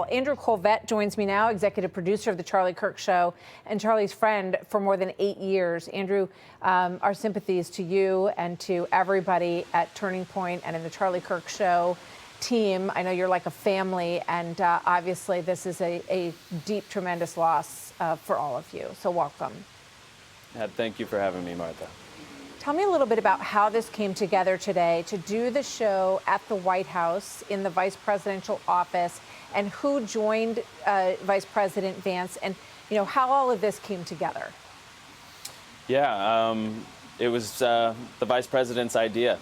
Andrew Kolvet joins me now, executive producer of The Charlie Kirk Show and Charlie's friend for more than 8 years. Andrew, our sympathies to you and to everybody at Turning Point and in The Charlie Kirk Show team. I know you're like a family, and obviously this is a deep, tremendous loss for all of you. So welcome. Thank you for having me, Martha. Tell me a little bit about how this came together today to do the show at the White House in the vice presidential office, and who joined Vice President Vance, and how all of this came together. Yeah, it was the vice president's idea.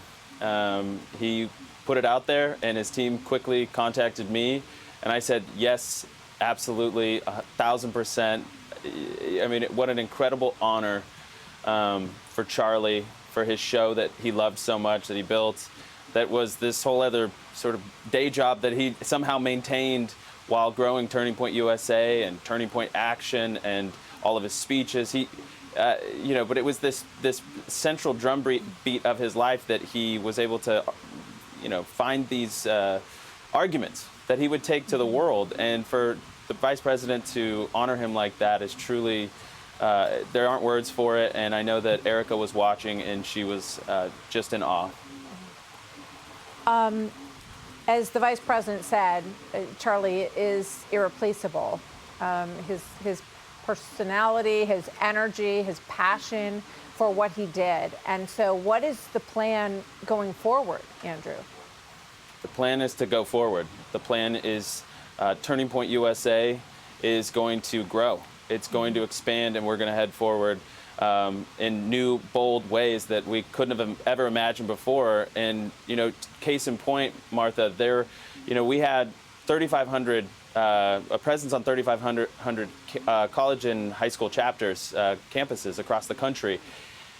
He put it out there, and his team quickly contacted me, and I said yes, absolutely, 1,000%. I mean, what an incredible honor for Charlie, for his show that he loved so much, that he built, that was this whole other sort of day job that he somehow maintained while growing Turning Point USA and Turning Point Action and all of his speeches. But it was this central drumbeat of his life that he was able to, find these arguments that he would take to the world. And for the vice president to honor him like that is truly, there aren't words for it. And I know that Erica was watching, and she was just in awe. As the vice president said, Charlie is irreplaceable. His personality, his energy, his passion for what he did. And so what is the plan going forward, Andrew? The plan is to go forward. The plan is Turning Point USA is going to grow. It's going to expand, and we're going to head forward in new, bold ways that we couldn't have ever imagined before. And, case in point, Martha, we had 3,500, a presence on 3,500 college and high school chapters, campuses across the country.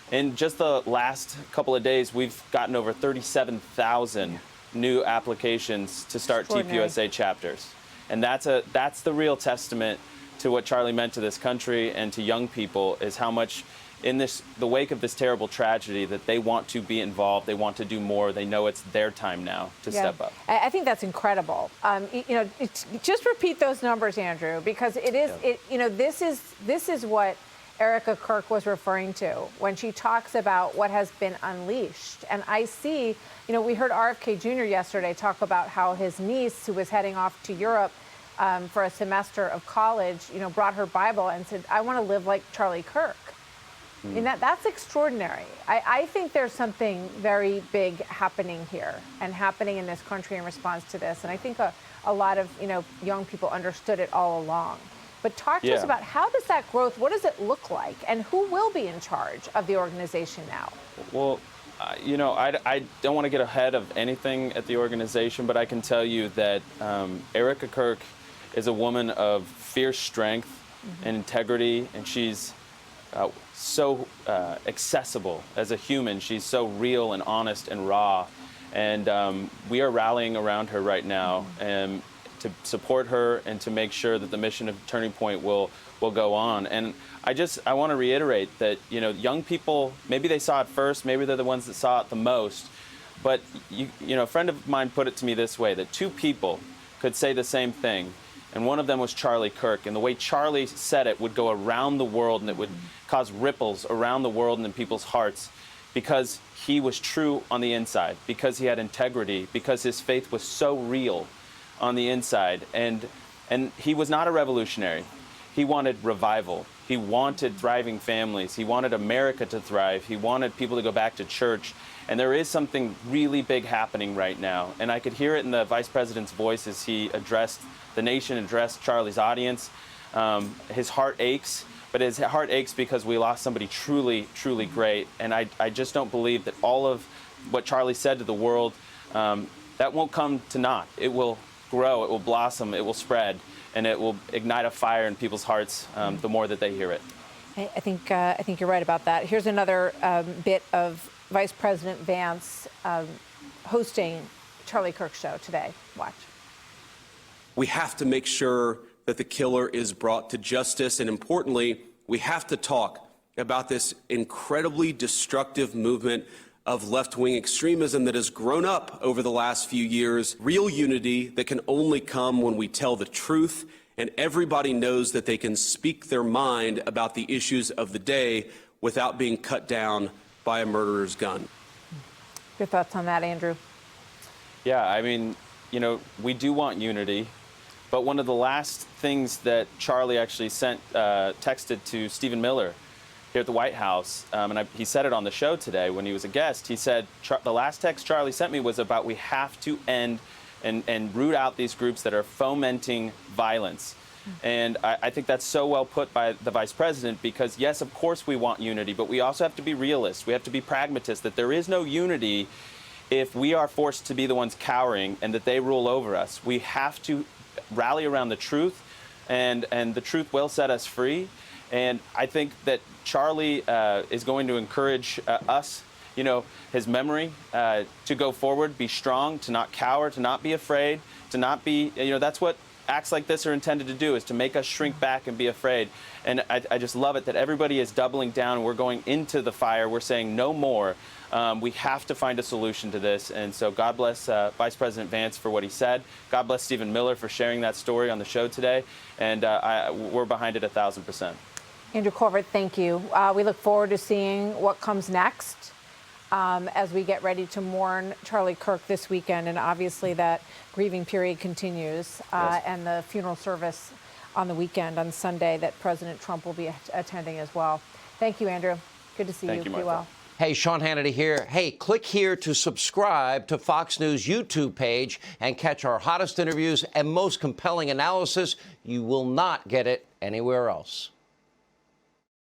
In just the last couple of days, we've gotten over 37,000 new applications to start TPUSA chapters. And that's the real testament to what Charlie meant to this country and to young people, is how much in the wake of this terrible tragedy that they want to be involved, they want to do more, they know it's their time now to step up. I think that's incredible. Just repeat those numbers, Andrew, because it is, this is what Erica Kirk was referring to when she talks about what has been unleashed. And I see, we heard RFK Jr. yesterday talk about how his niece, who was heading off to Europe for a semester of college, brought her Bible and said, I want to live like Charlie Kirk. I mean, that's extraordinary. I think there's something very big happening here and happening in this country in response to this. And I think a lot of, young people understood it all along. But talk to us about, how does that growth, what does it look like? And who will be in charge of the organization now? Well, I don't want to get ahead of anything at the organization, but I can tell you that Erica Kirk is a woman of fierce strength and integrity, and she's so accessible as a human. She's so real and honest and raw, and we are rallying around her right now to support her and to make sure that the mission of Turning Point will go on. And I want to reiterate that young people, maybe they saw it first, maybe they're the ones that saw it the most, but a friend of mine put it to me this way, that two people could say the same thing, and one of them was Charlie Kirk. And the way Charlie said it would go around the world, and it would cause ripples around the world and in people's hearts, because he was true on the inside, because he had integrity, because his faith was so real on the inside. And he was not a revolutionary. He wanted revival. He wanted thriving families. He wanted America to thrive. He wanted people to go back to church. And there is something really big happening right now. And I could hear it in the vice president's voice as he addressed the nation, addressed Charlie's audience. His heart aches, but his heart aches because we lost somebody truly, truly great. And I just don't believe that all of what Charlie said to the world, that won't come to naught. It will grow, it will blossom, it will spread, and it will ignite a fire in people's hearts the more that they hear it. I think you're right about that. Here's another bit of Vice President Vance hosting Charlie Kirk Show today. Watch. We have to make sure that the killer is brought to justice, and importantly, we have to talk about this incredibly destructive movement of left-wing extremism that has grown up over the last few years, real unity that can only come when we tell the truth and everybody knows that they can speak their mind about the issues of the day without being cut down by a murderer's gun. Your thoughts on that, Andrew? Yeah, I mean, you know, we do want unity, but one of the last things that Charlie actually texted to Stephen Miller here at the White House, and he said it on the show today when he was a guest. He said, the last text Charlie sent me was about we have to end and root out these groups that are fomenting violence. And I think that's so well put by the Vice President because, yes, of course we want unity, but we also have to be realists. We have to be pragmatists that there is no unity if we are forced to be the ones cowering and that they rule over us. We have to rally around the truth, and the truth will set us free. And I think that Charlie is going to encourage us, you know, his memory to go forward, be strong, to not cower, to not be afraid, to not be, you know, that's what acts like this are intended to do, is to make us shrink back and be afraid. And I just love it that everybody is doubling down. We're going into the fire. We're saying no more. We have to find a solution to this. And so God bless Vice President Vance for what he said. God bless Stephen Miller for sharing that story on the show today. And we're behind it 1,000%. Andrew Kolvet, thank you. We look forward to seeing what comes next as we get ready to mourn Charlie Kirk this weekend. And obviously that grieving period continues Yes. and the funeral service on the weekend on Sunday that President Trump will be attending as well. Thank you, Andrew. Good to see you. Be well. Hey, Sean Hannity here. Hey, click here to subscribe to Fox News YouTube page and catch our hottest interviews and most compelling analysis. You will not get it anywhere else.